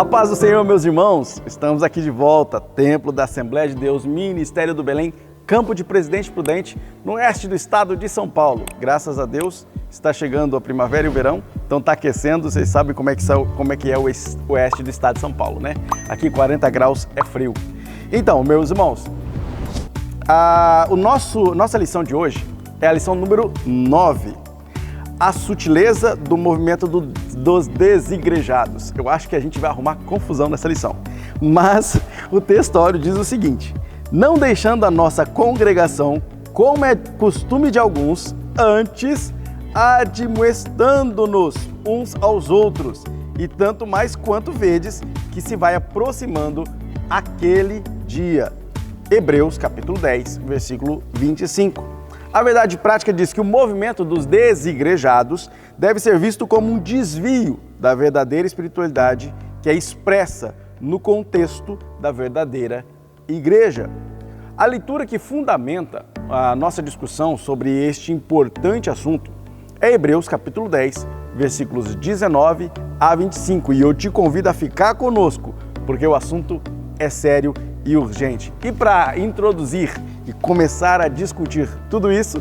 A paz do Senhor, meus irmãos, estamos aqui de volta, Templo da Assembleia de Deus, Ministério do Belém, Campo de Presidente Prudente, no oeste do estado de São Paulo. Graças a Deus, está chegando a primavera e o verão, então está aquecendo, vocês sabem como é que é o oeste do estado de São Paulo, né? Aqui 40 graus é frio. Então, meus irmãos, nossa lição de hoje é a lição número 9. A sutileza do movimento dos desigrejados. Eu acho que a gente vai arrumar confusão nessa lição. Mas o textório diz o seguinte: não deixando a nossa congregação, como é costume de alguns, antes admoestando-nos uns aos outros, e tanto mais quanto vedes que se vai aproximando aquele dia. Hebreus capítulo 10, versículo 25. A verdade prática diz que o movimento dos desigrejados deve ser visto como um desvio da verdadeira espiritualidade que é expressa no contexto da verdadeira igreja. A leitura que fundamenta a nossa discussão sobre este importante assunto é Hebreus capítulo 10, versículos 19 a 25. E eu te convido a ficar conosco, porque o assunto é sério e urgente. E para introduzir e começar a discutir tudo isso,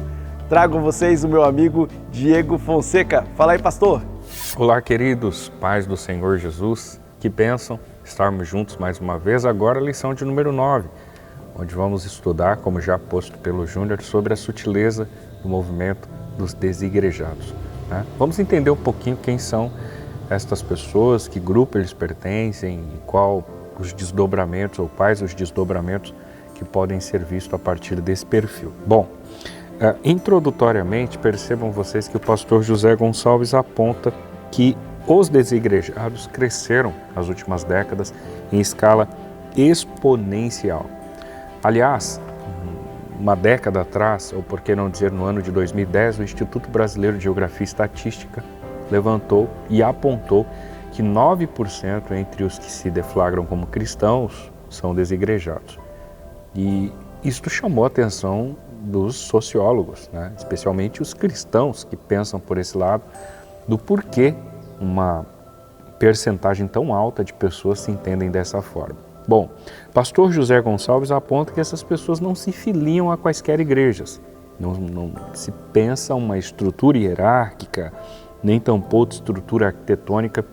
trago a vocês o meu amigo Diego Fonseca. Fala aí, pastor. Olá, queridos, paz do Senhor Jesus. Que bênção estarmos juntos mais uma vez. Agora a lição de número 9, onde vamos estudar, como já posto pelo Júnior, sobre a sutileza do movimento dos desigrejados. Vamos entender um pouquinho quem são estas pessoas, que grupo eles pertencem e qual os desdobramentos, ou quais os desdobramentos que podem ser vistos a partir desse perfil. Bom, introdutoriamente, percebam vocês que o pastor José Gonçalves aponta que os desigrejados cresceram nas últimas décadas em escala exponencial. Aliás, uma década atrás, ou por que não dizer no ano de 2010, o Instituto Brasileiro de Geografia e Estatística levantou e apontou que 9% entre os que se deflagram como cristãos são desigrejados. E isto chamou a atenção dos sociólogos, especialmente os cristãos que pensam por esse lado, do porquê uma percentagem tão alta de pessoas se entendem dessa forma. Bom, pastor José Gonçalves aponta que essas pessoas não se filiam a quaisquer igrejas, não se pensa uma estrutura hierárquica, nem tampouco estrutura arquitetônica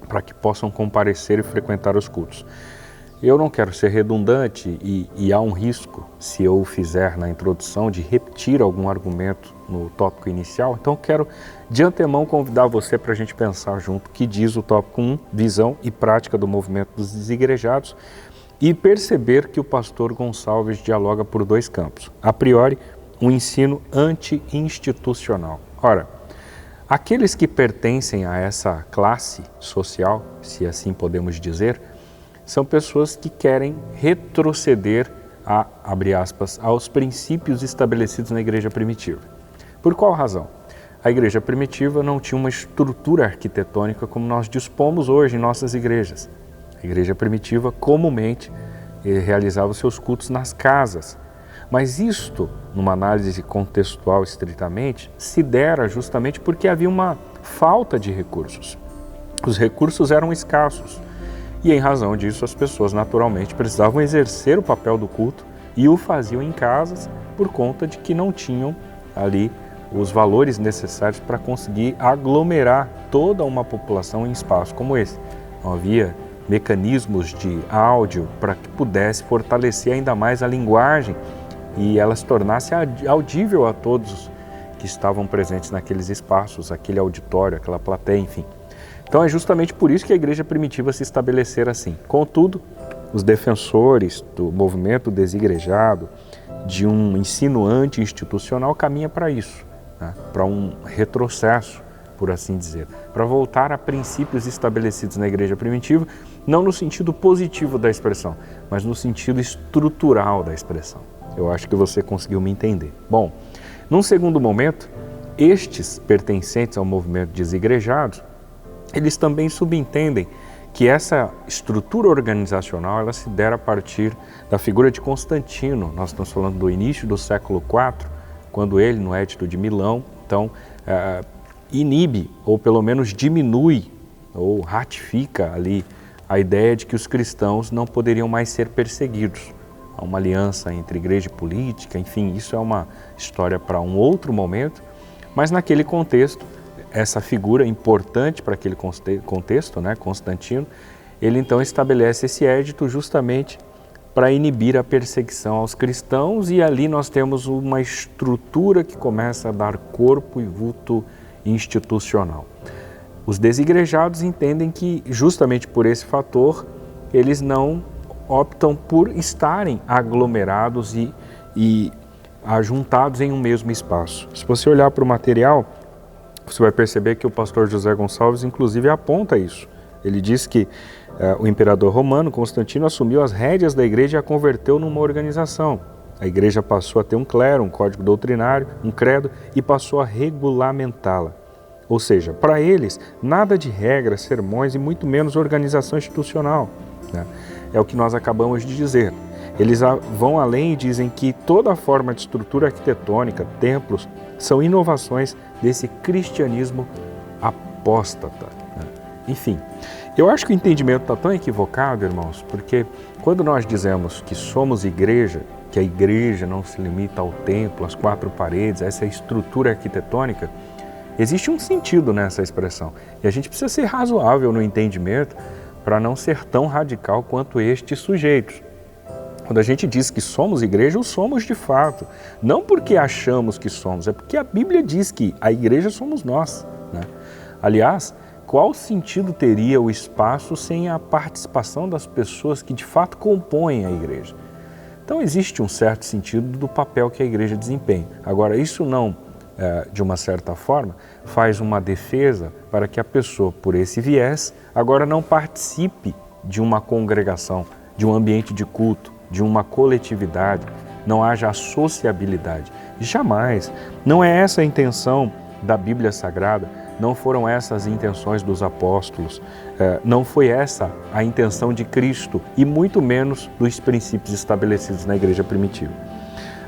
para que possam comparecer e frequentar os cultos. Eu não quero ser redundante e há um risco, se eu o fizer na introdução, de repetir algum argumento no tópico inicial. Então quero de antemão convidar você para a gente pensar junto o que diz o tópico 1, visão e prática do movimento dos desigrejados, e perceber que o pastor Gonçalves dialoga por dois campos. A priori, um ensino anti-institucional. Ora, aqueles que pertencem a essa classe social, se assim podemos dizer, são pessoas que querem retroceder abre aspas, aos princípios estabelecidos na igreja primitiva. Por qual razão? A igreja primitiva não tinha uma estrutura arquitetônica como nós dispomos hoje em nossas igrejas. A igreja primitiva comumente realizava os seus cultos nas casas. Mas isto, numa análise contextual estritamente, se dera justamente porque havia uma falta de recursos. Os recursos eram escassos e, em razão disso, as pessoas naturalmente precisavam exercer o papel do culto e o faziam em casas por conta de que não tinham ali os valores necessários para conseguir aglomerar toda uma população em espaço como esse. Não havia mecanismos de áudio para que pudesse fortalecer ainda mais a linguagem e ela se tornasse audível a todos que estavam presentes naqueles espaços, aquele auditório, aquela plateia, enfim. Então é justamente por isso que a igreja primitiva se estabelecera assim. Contudo, os defensores do movimento desigrejado, de um ensino anti-institucional, caminha para isso, para um retrocesso, por assim dizer, para voltar a princípios estabelecidos na igreja primitiva, não no sentido positivo da expressão, mas no sentido estrutural da expressão. Eu acho que você conseguiu me entender. Bom, num segundo momento, estes pertencentes ao movimento desigrejado, eles também subentendem que essa estrutura organizacional ela se dera a partir da figura de Constantino. Nós estamos falando do início do século IV, quando ele, no Edito de Milão, então, inibe, ou pelo menos diminui, ou ratifica ali a ideia de que os cristãos não poderiam mais ser perseguidos. Há uma aliança entre igreja e política, enfim, isso é uma história para um outro momento, mas naquele contexto, essa figura importante para aquele contexto, né, Constantino, ele então estabelece esse édito justamente para inibir a perseguição aos cristãos, e ali nós temos uma estrutura que começa a dar corpo e vulto institucional. Os desigrejados entendem que, justamente por esse fator, eles não optam por estarem aglomerados e ajuntados em um mesmo espaço. Se você olhar para o material, você vai perceber que o pastor José Gonçalves, inclusive, aponta isso. Ele diz que o imperador romano, Constantino, assumiu as rédeas da igreja e a converteu numa organização. A igreja passou a ter um clero, um código doutrinário, um credo, e passou a regulamentá-la. Ou seja, para eles, nada de regras, sermões e muito menos organização institucional, né? É o que nós acabamos de dizer. Eles vão além e dizem que toda forma de estrutura arquitetônica, templos, são inovações desse cristianismo apóstata, né? Enfim, eu acho que o entendimento está tão equivocado, irmãos, porque quando nós dizemos que somos igreja, que a igreja não se limita ao templo, às quatro paredes, a essa estrutura arquitetônica, existe um sentido nessa expressão. E a gente precisa ser razoável no entendimento para não ser tão radical quanto estes sujeitos. Quando a gente diz que somos igreja, o somos de fato. Não porque achamos que somos, é porque a Bíblia diz que a igreja somos nós, né? Aliás, qual sentido teria o espaço sem a participação das pessoas que de fato compõem a igreja? Então existe um certo sentido do papel que a igreja desempenha. Agora, isso não, de uma certa forma, faz uma defesa para que a pessoa, por esse viés, agora não participe de uma congregação, de um ambiente de culto, de uma coletividade, não haja a sociabilidade. Jamais. Não é essa a intenção da Bíblia Sagrada, não foram essas as intenções dos apóstolos, não foi essa a intenção de Cristo e muito menos dos princípios estabelecidos na igreja primitiva.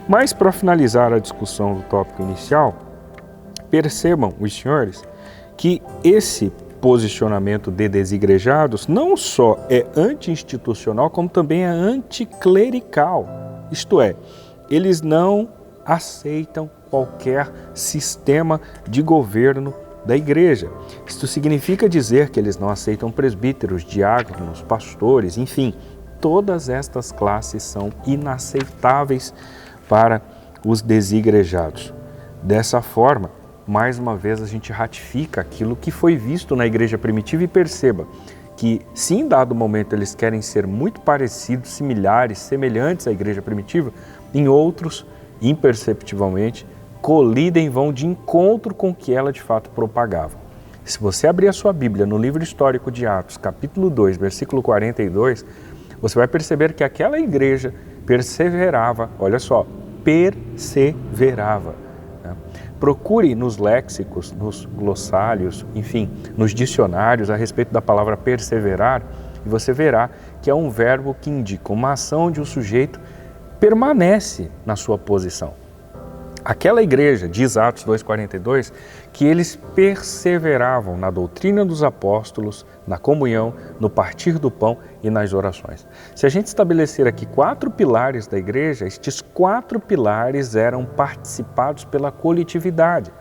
Mas para finalizar a discussão do tópico inicial, percebam os senhores que esse posicionamento de desigrejados não só é anti-institucional, como também é anticlerical. Isto é, eles não aceitam qualquer sistema de governo da igreja. Isto significa dizer que eles não aceitam presbíteros, diáconos, pastores, enfim, todas estas classes são inaceitáveis para os desigrejados. Dessa forma, mais uma vez a gente ratifica aquilo que foi visto na igreja primitiva e perceba que, se em dado momento eles querem ser muito parecidos, similares, semelhantes à igreja primitiva, em outros, imperceptivelmente, colidem, vão de encontro com o que ela de fato propagava. Se você abrir a sua Bíblia no livro histórico de Atos, capítulo 2, versículo 42, você vai perceber que aquela igreja perseverava, olha só, perseverava. Procure nos léxicos, nos glossários, enfim, nos dicionários a respeito da palavra perseverar e você verá que é um verbo que indica uma ação de um sujeito permanece na sua posição. Aquela igreja, diz Atos 2,42, que eles perseveravam na doutrina dos apóstolos, na comunhão, no partir do pão e nas orações. Se a gente estabelecer aqui 4 pilares da igreja, estes 4 pilares eram participados pela coletividade.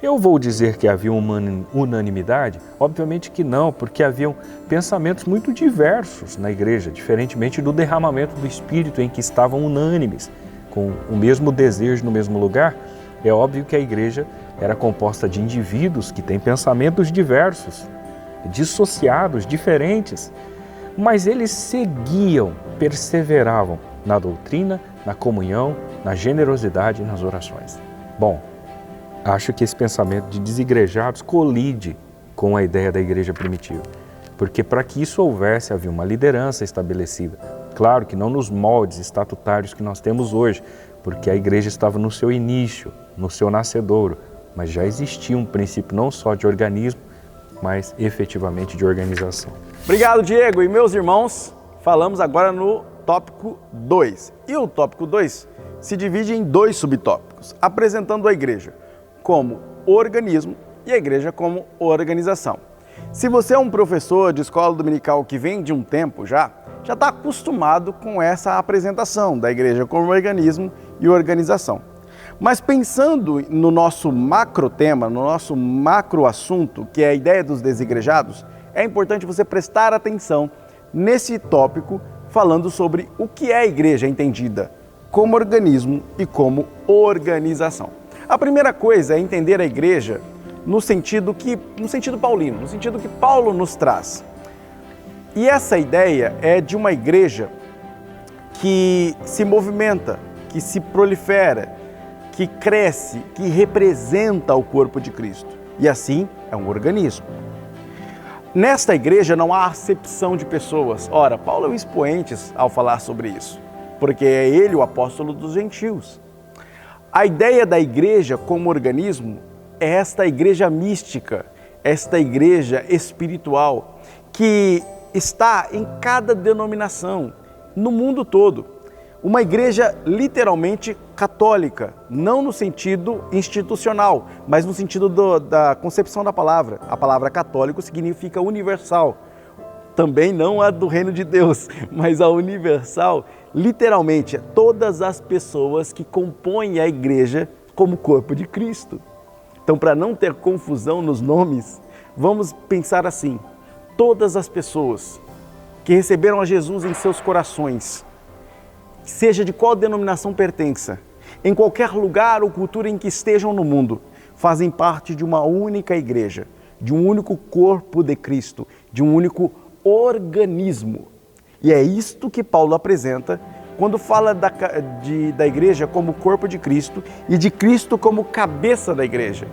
Eu vou dizer que havia uma unanimidade? Obviamente que não, porque haviam pensamentos muito diversos na igreja, diferentemente do derramamento do Espírito em que estavam unânimes, com o mesmo desejo no mesmo lugar. É óbvio que a igreja era composta de indivíduos que têm pensamentos diversos, dissociados, diferentes, mas eles seguiam, perseveravam na doutrina, na comunhão, na generosidade e nas orações. Bom, acho que esse pensamento de desigrejados colide com a ideia da igreja primitiva, porque para que isso houvesse, havia uma liderança estabelecida. Claro que não nos moldes estatutários que nós temos hoje, porque a igreja estava no seu início, no seu nascedouro, mas já existia um princípio não só de organismo, mas efetivamente de organização. Obrigado, Diego. E meus irmãos, falamos agora no tópico 2. E o tópico 2 se divide em 2 subtópicos, apresentando a igreja como organismo e a igreja como organização. Se você é um professor de escola dominical que vem de um tempo já está acostumado com essa apresentação da igreja como organismo e organização. Mas pensando no nosso macro tema, no nosso macro assunto, que é a ideia dos desigrejados, é importante você prestar atenção nesse tópico falando sobre o que é a igreja entendida como organismo e como organização. A primeira coisa é entender a igreja no sentido paulino, no sentido que Paulo nos traz. E essa ideia é de uma igreja que se movimenta, que se prolifera, que cresce, que representa o corpo de Cristo. E assim é um organismo. Nesta igreja não há acepção de pessoas. Ora, Paulo é um expoente ao falar sobre isso, porque é ele o apóstolo dos gentios. A ideia da igreja como organismo é esta igreja mística, esta igreja espiritual, que está em cada denominação, no mundo todo. Uma igreja literalmente católica, não no sentido institucional, mas no sentido da concepção da palavra. A palavra católico significa universal. Também não a do reino de Deus, mas a universal, literalmente, todas as pessoas que compõem a igreja como corpo de Cristo. Então, para não ter confusão nos nomes, vamos pensar assim: todas as pessoas que receberam a Jesus em seus corações, seja de qual denominação pertença, em qualquer lugar ou cultura em que estejam no mundo, fazem parte de uma única igreja, de um único corpo de Cristo, de um único organismo. E é isto que Paulo apresenta quando fala da igreja como corpo de Cristo e de Cristo como cabeça da igreja,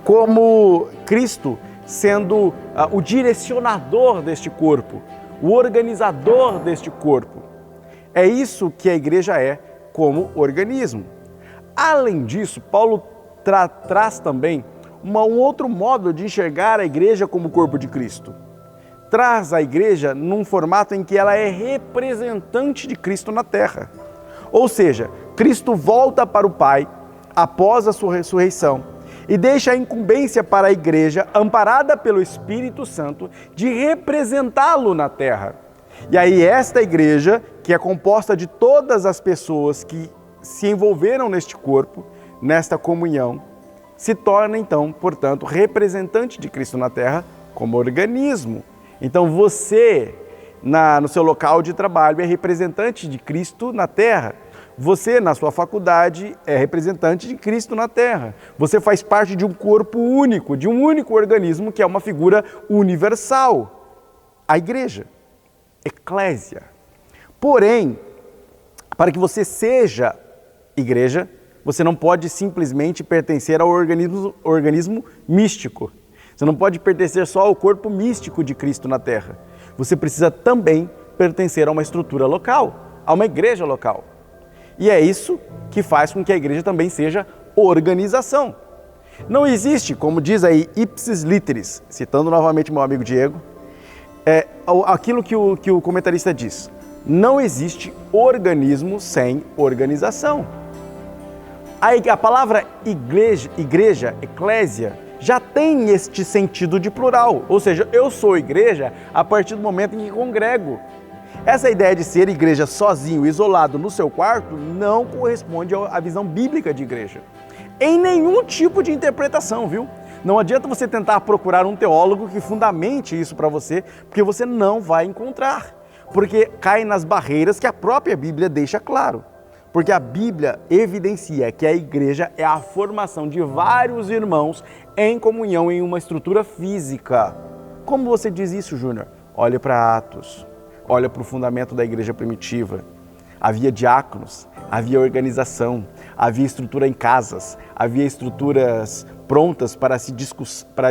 como Cristo sendo o direcionador deste corpo, o organizador deste corpo. É isso que a igreja é como organismo. Além disso, Paulo traz também um outro modo de enxergar a igreja como corpo de Cristo. Traz a igreja num formato em que ela é representante de Cristo na terra. Ou seja, Cristo volta para o Pai após a sua ressurreição e deixa a incumbência para a igreja, amparada pelo Espírito Santo, de representá-lo na terra. E aí esta igreja, que é composta de todas as pessoas que se envolveram neste corpo, nesta comunhão, se torna então, portanto, representante de Cristo na terra como organismo. Então você, no seu local de trabalho, é representante de Cristo na terra. Você, na sua faculdade, é representante de Cristo na terra. Você faz parte de um corpo único, de um único organismo, que é uma figura universal, a igreja. Eclésia. Porém, para que você seja igreja, você não pode simplesmente pertencer ao organismo místico. Você não pode pertencer só ao corpo místico de Cristo na terra. Você precisa também pertencer a uma estrutura local, a uma igreja local. E é isso que faz com que a igreja também seja organização. Não existe, como diz aí ipsis literis, citando novamente meu amigo Diego, aquilo que o comentarista diz: não existe organismo sem organização. A palavra igreja, eclésia, já tem este sentido de plural, ou seja, eu sou igreja a partir do momento em que congrego. Essa ideia de ser igreja sozinho, isolado no seu quarto, não corresponde à visão bíblica de igreja. Em nenhum tipo de interpretação, viu? Não adianta você tentar procurar um teólogo que fundamente isso para você, porque você não vai encontrar. Porque cai nas barreiras que a própria Bíblia deixa claro. Porque a Bíblia evidencia que a igreja é a formação de vários irmãos em comunhão em uma estrutura física. Como você diz isso, Júnior? Olha para Atos, olha para o fundamento da igreja primitiva. Havia diáconos, havia organização, havia estrutura em casas, havia estruturas prontas para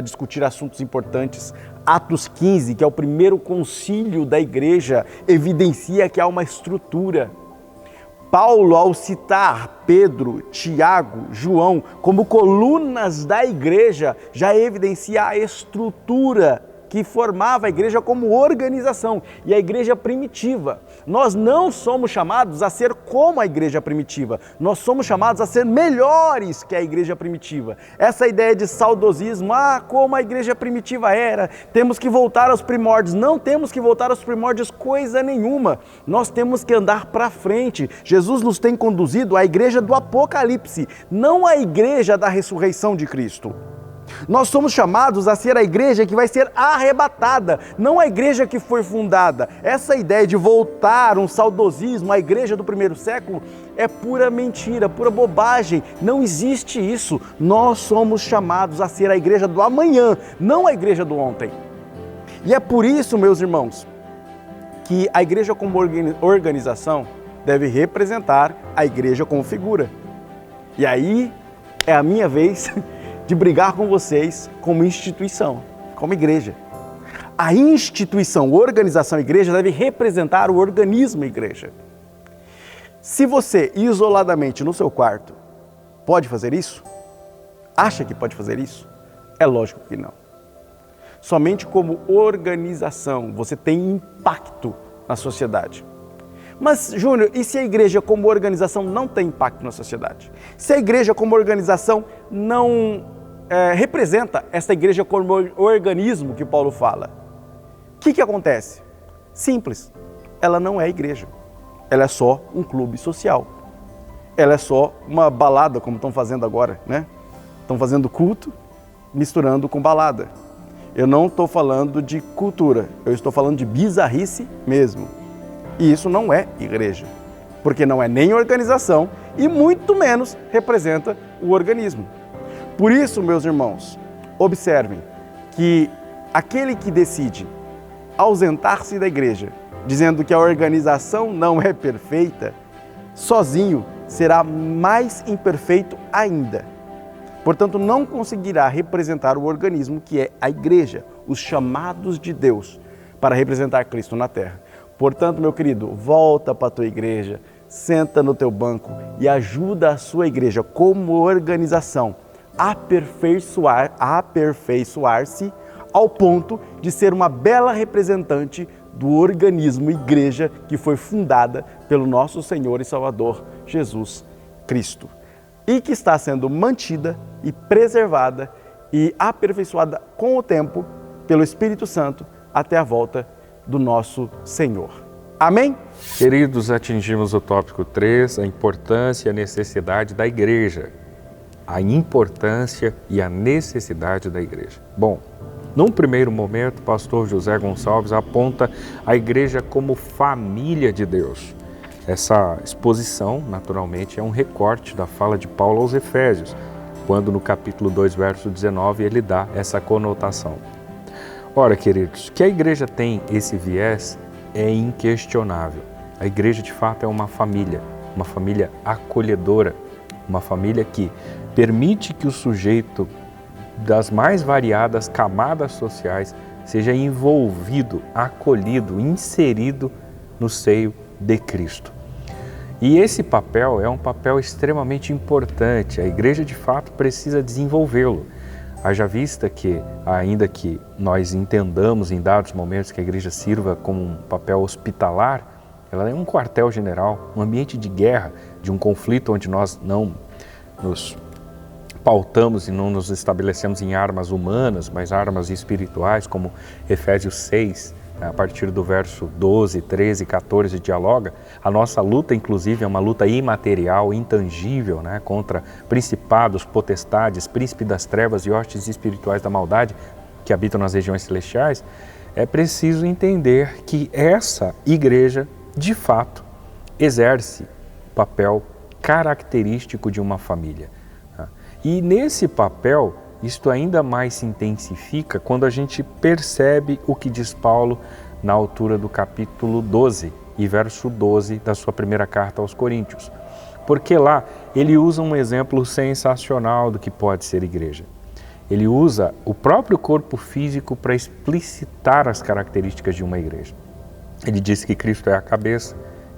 discutir assuntos importantes. Atos 15, que é o primeiro concílio da igreja, evidencia que há uma estrutura. Paulo, ao citar Pedro, Tiago, João como colunas da igreja, já evidencia a estrutura que formava a igreja como organização e a igreja primitiva. Nós não somos chamados a ser como a igreja primitiva, nós somos chamados a ser melhores que a igreja primitiva. Essa ideia de saudosismo, como a igreja primitiva era, temos que voltar aos primórdios. Não temos que voltar aos primórdios coisa nenhuma, nós temos que andar para frente. Jesus nos tem conduzido à igreja do Apocalipse, não à igreja da ressurreição de Cristo. Nós somos chamados a ser a igreja que vai ser arrebatada, não a igreja que foi fundada. Essa ideia de voltar um saudosismo à igreja do primeiro século é pura mentira, pura bobagem. Não existe isso. Nós somos chamados a ser a igreja do amanhã, não a igreja do ontem. E é por isso, meus irmãos, que a igreja como organização deve representar a igreja como figura. E aí é a minha vez de brigar com vocês como instituição, como igreja. A instituição, organização igreja deve representar o organismo igreja. Se você, isoladamente no seu quarto, pode fazer isso? Acha que pode fazer isso? É lógico que não. Somente como organização você tem impacto na sociedade. Mas, Júnior, e se a igreja como organização não tem impacto na sociedade? Se a igreja como organização não representa essa igreja como organismo que Paulo fala, o que acontece? Simples, ela não é igreja, ela é só um clube social, ela é só uma balada, como estão fazendo agora, né? Estão fazendo culto, misturando com balada. Eu não estou falando de cultura, eu estou falando de bizarrice mesmo. E isso não é igreja, porque não é nem organização e muito menos representa o organismo. Por isso, meus irmãos, observem que aquele que decide ausentar-se da igreja, dizendo que a organização não é perfeita, sozinho será mais imperfeito ainda. Portanto, não conseguirá representar o organismo que é a igreja, os chamados de Deus para representar Cristo na terra. Portanto, meu querido, volta para a tua igreja, senta no teu banco e ajuda a sua igreja como organização a aperfeiçoar-se ao ponto de ser uma bela representante do organismo igreja que foi fundada pelo nosso Senhor e Salvador Jesus Cristo e que está sendo mantida e preservada e aperfeiçoada com o tempo pelo Espírito Santo até a volta do nosso Senhor. Amém? Queridos, atingimos o tópico 3, a importância e a necessidade da igreja. A importância e a necessidade da igreja. Bom, num primeiro momento, o pastor José Gonçalves aponta a igreja como família de Deus. Essa exposição, naturalmente, é um recorte da fala de Paulo aos Efésios, quando no capítulo 2, verso 19, ele dá essa conotação. Ora, queridos, que a igreja tem esse viés é inquestionável. A igreja, de fato, é uma família acolhedora, uma família que permite que o sujeito das mais variadas camadas sociais seja envolvido, acolhido, inserido no seio de Cristo. E esse papel é um papel extremamente importante, a igreja de fato precisa desenvolvê-lo. Haja vista que, ainda que nós entendamos em dados momentos que a igreja sirva como um papel hospitalar, ela é um quartel-general, um ambiente de guerra, de um conflito onde nós não nos pautamos e não nos estabelecemos em armas humanas, mas armas espirituais, como Efésios 6, a partir do verso 12, 13, 14, dialoga. A nossa luta, inclusive, é uma luta imaterial, intangível, contra principados, potestades, príncipe das trevas e hostes espirituais da maldade que habitam nas regiões celestiais. É preciso entender que essa igreja, de fato, exerce o papel característico de uma família. E nesse papel, isto ainda mais se intensifica quando a gente percebe o que diz Paulo na altura do capítulo 12 e verso 12 da sua primeira carta aos Coríntios. Porque lá ele usa um exemplo sensacional do que pode ser igreja. Ele usa o próprio corpo físico para explicitar as características de uma igreja. Ele diz que Cristo é a cabeça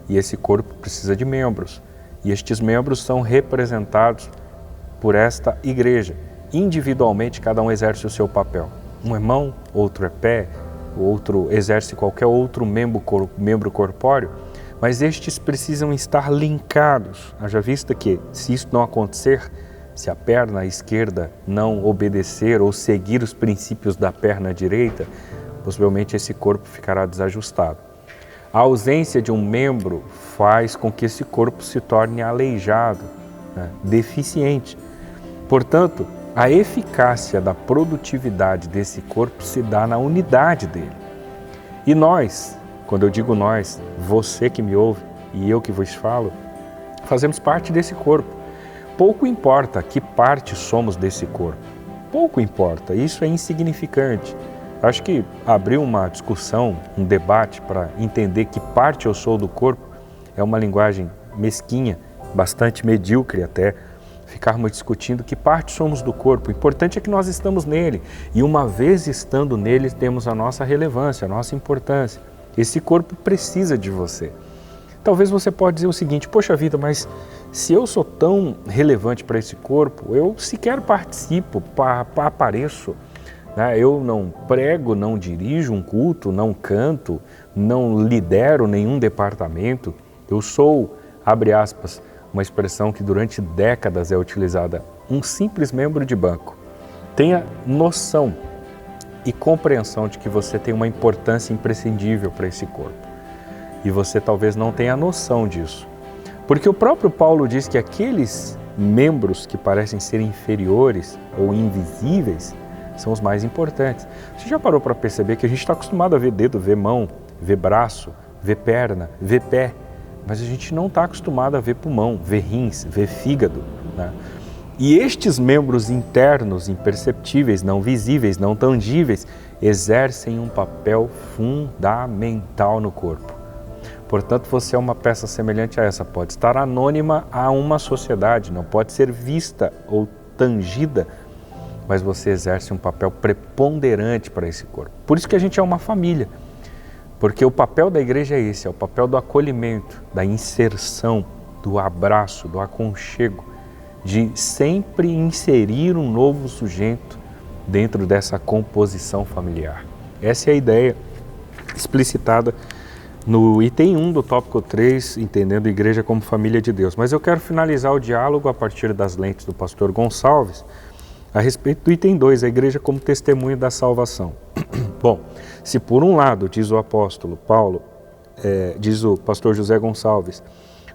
e esse corpo precisa de membros. E estes membros são representados por esta igreja. Individualmente, cada um exerce o seu papel. Um é mão, outro é pé, o outro exerce qualquer outro membro corpóreo, mas estes precisam estar linkados. Haja vista que, se isso não acontecer, se a perna esquerda não obedecer ou seguir os princípios da perna direita, possivelmente esse corpo ficará desajustado. A ausência de um membro faz com que esse corpo se torne aleijado, né, deficiente. Portanto, a eficácia da produtividade desse corpo se dá na unidade dele. E nós, quando eu digo nós, você que me ouve e eu que vos falo, fazemos parte desse corpo. Pouco importa que parte somos desse corpo. Pouco importa, isso é insignificante. Acho que abrir uma discussão, um debate para entender que parte eu sou do corpo é uma linguagem mesquinha, bastante medíocre até, ficarmos discutindo que parte somos do corpo. O importante é que nós estamos nele e uma vez estando nele temos a nossa relevância, a nossa importância. Esse corpo precisa de você. Talvez você pode dizer o seguinte: poxa vida, mas se eu sou tão relevante para esse corpo, eu sequer participo, apareço, né? Eu não prego, não dirijo um culto, não canto, não lidero nenhum departamento. Eu sou, abre aspas, uma expressão que durante décadas é utilizada, um simples membro de banco. Tenha noção e compreensão de que você tem uma importância imprescindível para esse corpo. E você talvez não tenha noção disso. Porque o próprio Paulo diz que aqueles membros que parecem ser inferiores ou invisíveis são os mais importantes. Você já parou para perceber que a gente está acostumado a ver dedo, ver mão, ver braço, ver perna, ver pé, mas a gente não está acostumado a ver pulmão, ver rins, ver fígado, né? E estes membros internos, imperceptíveis, não visíveis, não tangíveis, exercem um papel fundamental no corpo. Portanto, você é uma peça semelhante a essa, pode estar anônima a uma sociedade, não pode ser vista ou tangida, mas você exerce um papel preponderante para esse corpo. Por isso que a gente é uma família, porque o papel da igreja é esse, é o papel do acolhimento, da inserção, do abraço, do aconchego, de sempre inserir um novo sujeito dentro dessa composição familiar. Essa é a ideia explicitada no item 1 do tópico 3, entendendo a igreja como família de Deus. Mas eu quero finalizar o diálogo a partir das lentes do pastor Gonçalves, a respeito do item 2, a igreja como testemunho da salvação. Bom, se por um lado, diz o apóstolo Paulo, diz o pastor José Gonçalves,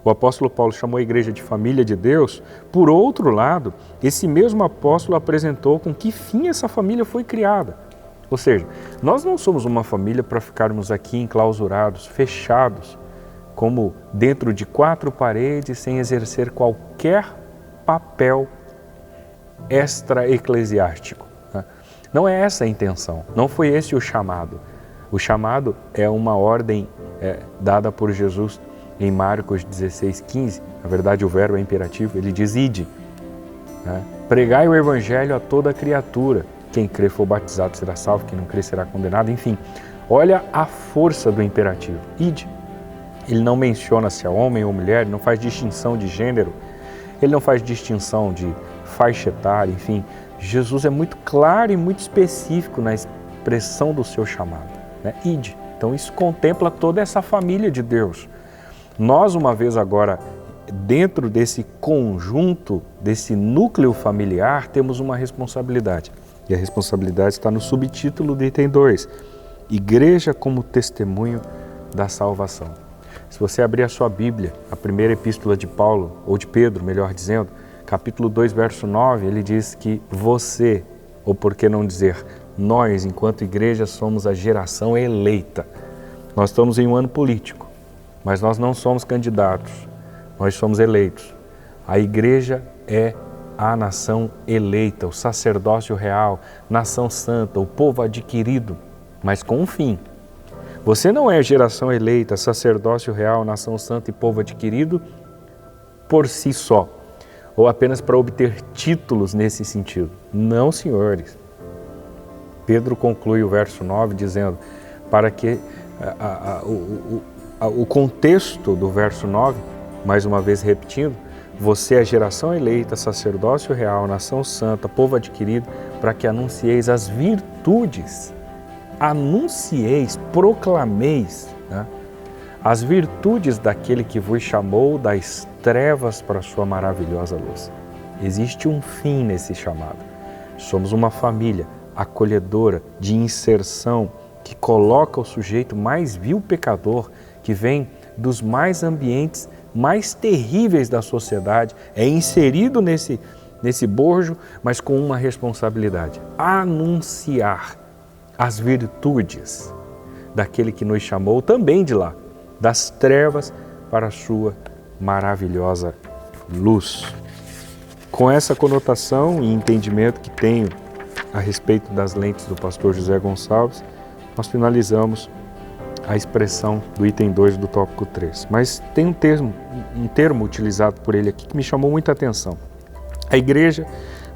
o apóstolo Paulo chamou a igreja de família de Deus, por outro lado, esse mesmo apóstolo apresentou com que fim essa família foi criada. Ou seja, nós não somos uma família para ficarmos aqui enclausurados, fechados, como dentro de 4 paredes, sem exercer qualquer papel extra-eclesiástico. Não é essa a intenção, não foi esse o chamado. O chamado é uma ordem dada por Jesus em Marcos 16:15, na verdade o verbo é imperativo, ele diz ide, pregai o evangelho a toda criatura. Quem crer for batizado será salvo, quem não crer será condenado, enfim. Olha a força do imperativo, ide. Ele não menciona se é homem ou mulher, ele não faz distinção de gênero, ele não faz distinção de faixa etária, enfim. Jesus é muito claro e muito específico na expressão do seu chamado, né? Ide. Então isso contempla toda essa família de Deus. Nós, uma vez agora, dentro desse conjunto, desse núcleo familiar, temos uma responsabilidade. E a responsabilidade está no subtítulo do item 2, Igreja como testemunho da salvação. Se você abrir a sua Bíblia, a primeira epístola de Paulo, ou de Pedro, melhor dizendo, capítulo 2, verso 9, ele diz que você, ou por que não dizer, nós, enquanto igreja, somos a geração eleita. Nós estamos em um ano político, mas nós não somos candidatos, nós somos eleitos. A igreja é a nação eleita, o sacerdócio real, nação santa, o povo adquirido, mas com um fim. Você não é geração eleita, sacerdócio real, nação santa e povo adquirido por si só, ou apenas para obter títulos nesse sentido. Não, senhores. Pedro conclui o verso 9 dizendo, para que o contexto do verso 9, mais uma vez repetindo, Você é geração eleita, sacerdócio real, nação santa, povo adquirido, para que anuncieis as virtudes. Anuncieis, proclameis, né? As virtudes daquele que vos chamou das trevas para a sua maravilhosa luz. Existe um fim nesse chamado. Somos uma família acolhedora, de inserção, que coloca o sujeito mais vil pecador, que vem dos mais ambientes mais terríveis da sociedade, é inserido nesse bojo, mas com uma responsabilidade: anunciar as virtudes daquele que nos chamou também de lá, das trevas para a sua maravilhosa luz. Com essa conotação e entendimento que tenho a respeito das lentes do pastor José Gonçalves, nós finalizamos a expressão do item 2 do tópico 3. Mas tem um termo utilizado por ele aqui que me chamou muita atenção. A igreja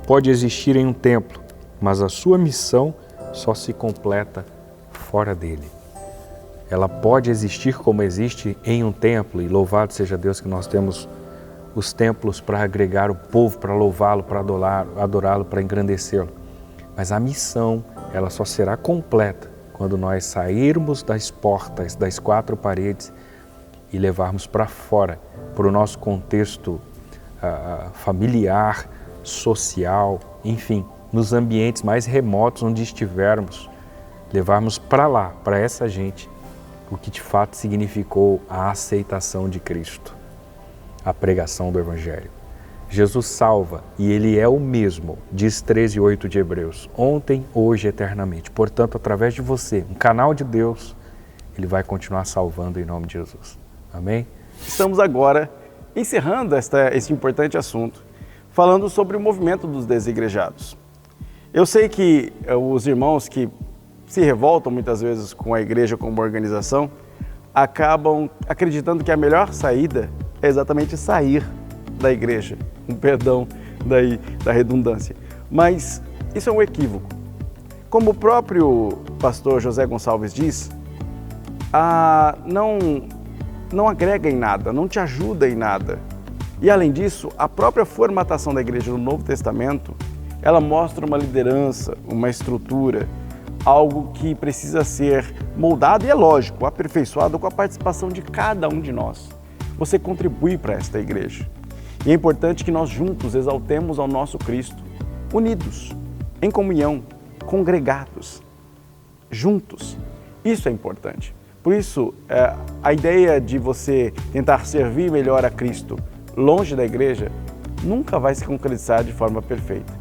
pode existir em um templo, mas a sua missão só se completa fora dele. Ela pode existir como existe em um templo, e louvado seja Deus que nós temos os templos para agregar o povo, para louvá-lo, para adorá-lo, para engrandecê-lo. Mas a missão, ela só será completa quando nós sairmos das portas, das quatro paredes e levarmos para fora, para o nosso contexto familiar, social, enfim, nos ambientes mais remotos onde estivermos, levarmos para lá, para essa gente, o que de fato significou a aceitação de Cristo, a pregação do Evangelho. Jesus salva e Ele é o mesmo, diz 13:8 de Hebreus, ontem, hoje, eternamente. Portanto, através de você, um canal de Deus, Ele vai continuar salvando em nome de Jesus. Amém? Estamos agora encerrando esse importante assunto, falando sobre o movimento dos desigrejados. Eu sei que os irmãos que se revoltam muitas vezes com a igreja como organização, acabam acreditando que a melhor saída é exatamente sair da igreja, um perdão da redundância. Mas isso é um equívoco. Como o próprio pastor José Gonçalves diz, não agrega em nada, não te ajuda em nada. E além disso, a própria formatação da igreja no Novo Testamento, ela mostra uma liderança, uma estrutura, algo que precisa ser moldado e, é lógico, aperfeiçoado com a participação de cada um de nós. Você contribui para esta igreja. E é importante que nós juntos exaltemos ao nosso Cristo, unidos, em comunhão, congregados, juntos. Isso é importante. Por isso, a ideia de você tentar servir melhor a Cristo longe da igreja nunca vai se concretizar de forma perfeita.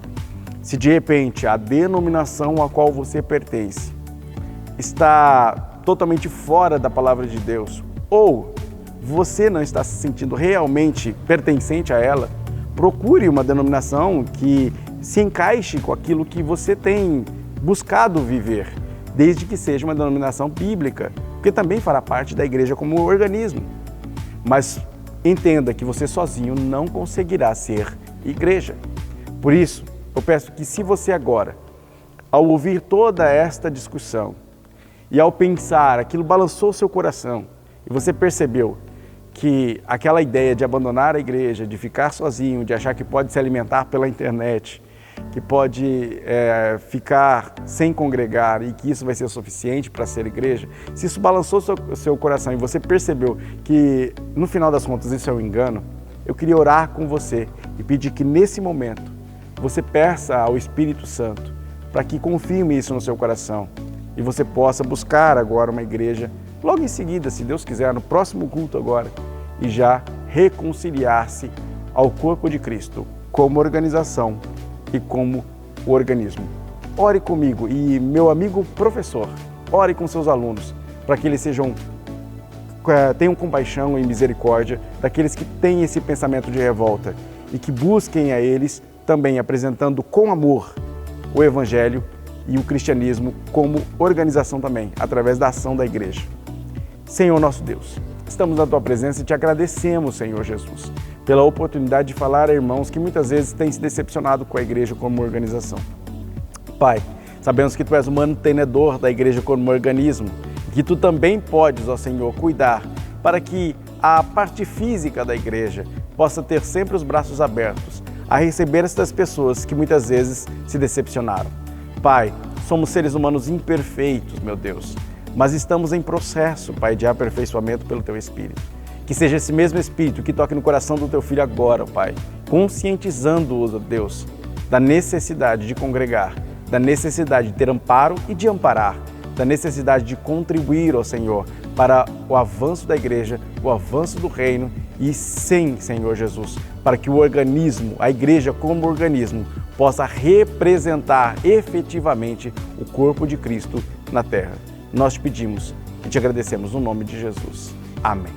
Se de repente a denominação a qual você pertence está totalmente fora da palavra de Deus, ou você não está se sentindo realmente pertencente a ela, procure uma denominação que se encaixe com aquilo que você tem buscado viver, desde que seja uma denominação bíblica, porque também fará parte da igreja como organismo. Mas entenda que você sozinho não conseguirá ser igreja. Por isso, eu peço que, se você agora, ao ouvir toda esta discussão e ao pensar, aquilo balançou seu coração e você percebeu que aquela ideia de abandonar a igreja, de ficar sozinho, de achar que pode se alimentar pela internet, que pode ficar sem congregar e que isso vai ser suficiente para ser igreja, se isso balançou seu coração e você percebeu que, no final das contas, isso é um engano, eu queria orar com você e pedir que, nesse momento, você peça ao Espírito Santo para que confirme isso no seu coração e você possa buscar agora uma igreja, logo em seguida, se Deus quiser, no próximo culto agora, e já reconciliar-se ao corpo de Cristo como organização e como organismo. Ore comigo e, meu amigo professor, ore com seus alunos para que eles tenham compaixão e misericórdia daqueles que têm esse pensamento de revolta e que busquem a eles também apresentando com amor o Evangelho e o cristianismo como organização também, através da ação da igreja. Senhor nosso Deus, estamos na Tua presença e Te agradecemos, Senhor Jesus, pela oportunidade de falar a irmãos que muitas vezes têm se decepcionado com a igreja como organização. Pai, sabemos que Tu és o mantenedor da igreja como organismo, que Tu também podes, ó Senhor, cuidar para que a parte física da igreja possa ter sempre os braços abertos a receber estas pessoas que muitas vezes se decepcionaram. Pai, somos seres humanos imperfeitos, meu Deus, mas estamos em processo, Pai, de aperfeiçoamento pelo Teu Espírito. Que seja esse mesmo Espírito que toque no coração do Teu Filho agora, Pai, conscientizando-o, Deus, da necessidade de congregar, da necessidade de ter amparo e de amparar, da necessidade de contribuir, ó Senhor, para o avanço da igreja, o avanço do reino e sim, Senhor Jesus, para que o organismo, a igreja como organismo, possa representar efetivamente o corpo de Cristo na terra. Nós te pedimos e te agradecemos no nome de Jesus. Amém.